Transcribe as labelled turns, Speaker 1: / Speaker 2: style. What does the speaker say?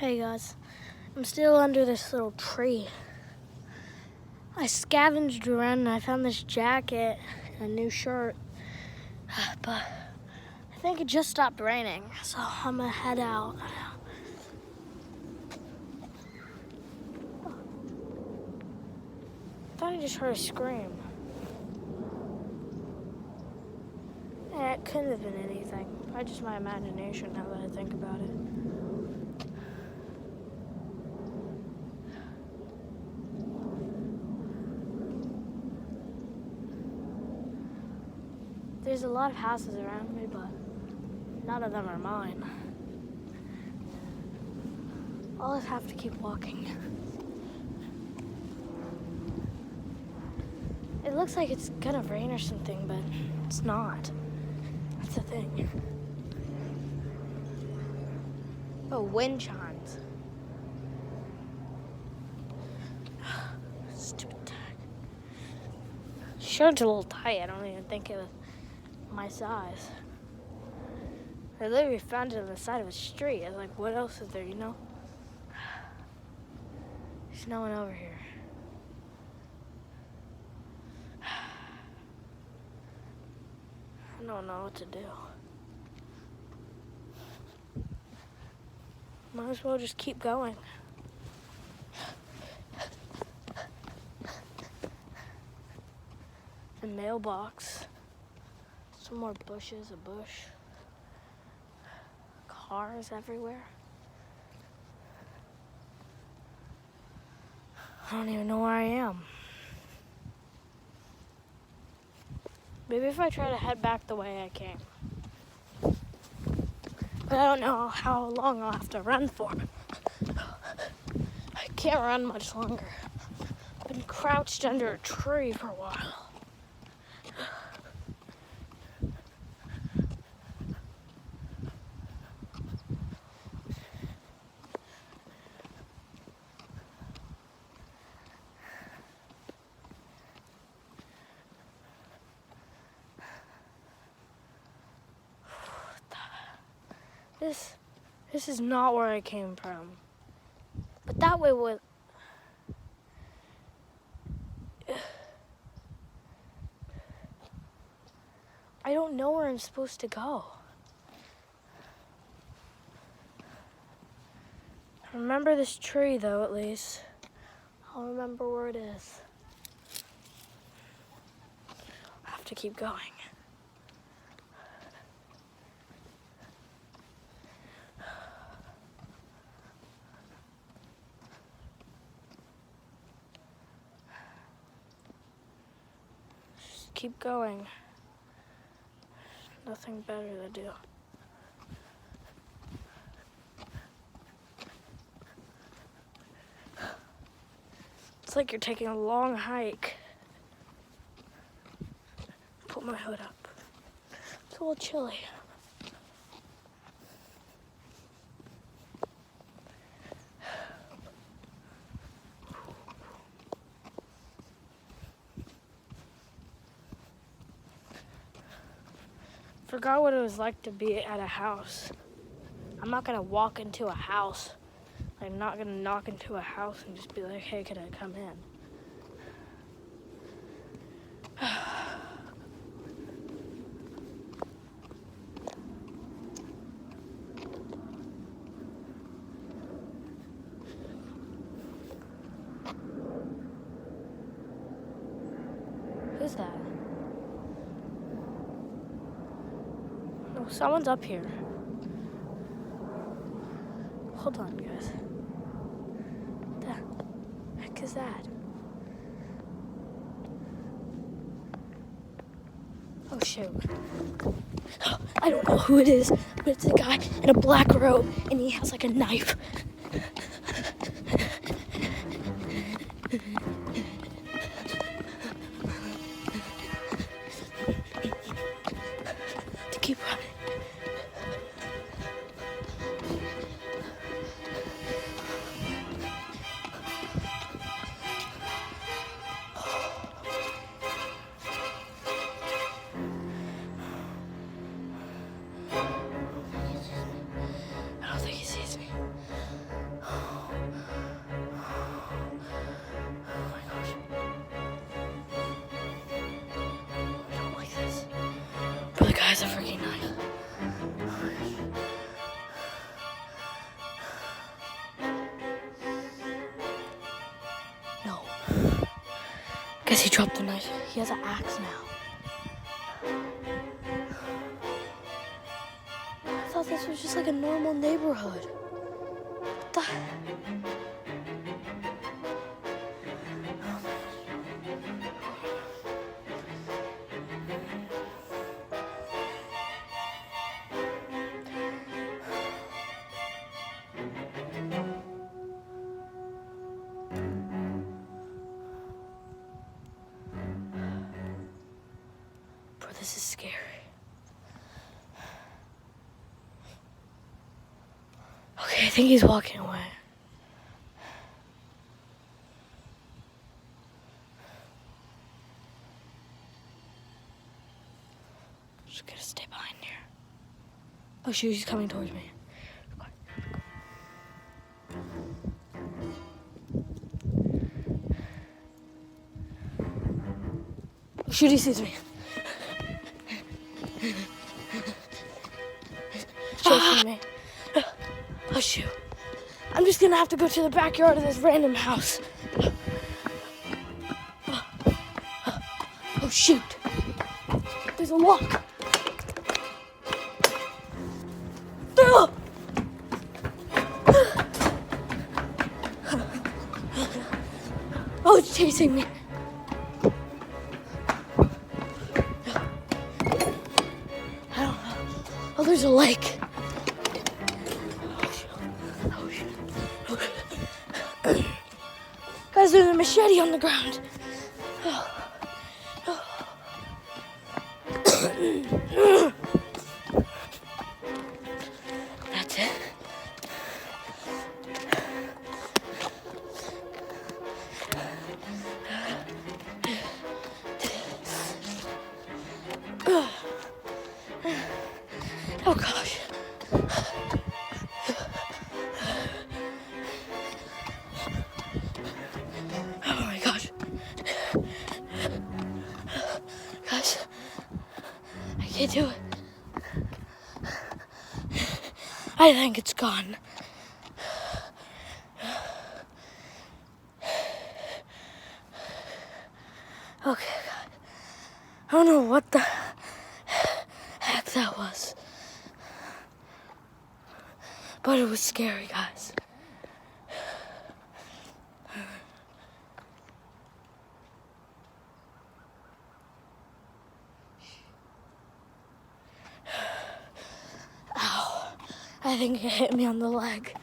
Speaker 1: Hey guys, I'm still under this little tree. I scavenged around and I found this jacket and a new shirt, but I think it just stopped raining, so I'm gonna head out. I thought I just heard a scream. Yeah, it couldn't have been anything. Probably just my imagination now that I think about it. There's a lot of houses around me, but none of them are mine. I'll just have to keep walking. It looks like it's gonna rain or something, but it's not. That's the thing. Oh, wind chimes. Stupid tag. Shirt's a little tight. I don't even think it was my size. I literally found it on the side of a street. I was like, what else is there, you know? There's no one over here. I don't know what to do. Might as well just keep going. The mailbox. Some more bushes, a bush. Cars everywhere. I don't even know where I am. Maybe if I try to head back the way I came. But I don't know how long I'll have to run for. I can't run much longer. I've been crouched under a tree for a while. This is not where I came from. But that way was... I don't know where I'm supposed to go. I remember this tree though, at least. I'll remember where it is. I have to keep going. Keep going. Nothing better to do. It's like you're taking a long hike. Put my hood up. It's a little chilly. Forgot what it was like to be at a house. I'm not gonna walk into a house. I'm not gonna knock into a house and just be like, hey, can I come in? Who's that? Oh, someone's up here. Hold on, guys. What the heck is that? Oh, shoot. I don't know who it is, but it's a guy in a black robe, and he has like a knife. To keep running. I don't think he sees me. Guys, a freaking knife. No. Guess he dropped the knife. He has an axe now. I thought this was just like a normal neighborhood. What the? Bro, this is scary. Okay, I think he's walking away. Just gotta stay behind here. Oh shoot, he's coming towards me. Oh shoot, he sees me. Chasing me. Oh shoot. I'm just gonna have to go to the backyard of this random house. Oh shoot. There's a lock. Oh, it's chasing me. I don't know. Oh, there's a lake. Guys, there's a machete on the ground. That's it. Oh gosh. Oh my gosh. Guys, I can't do it. I think it's gone. Okay, God. I don't know what the heck that was. But it was scary, guys. Ow. I think it hit me on the leg.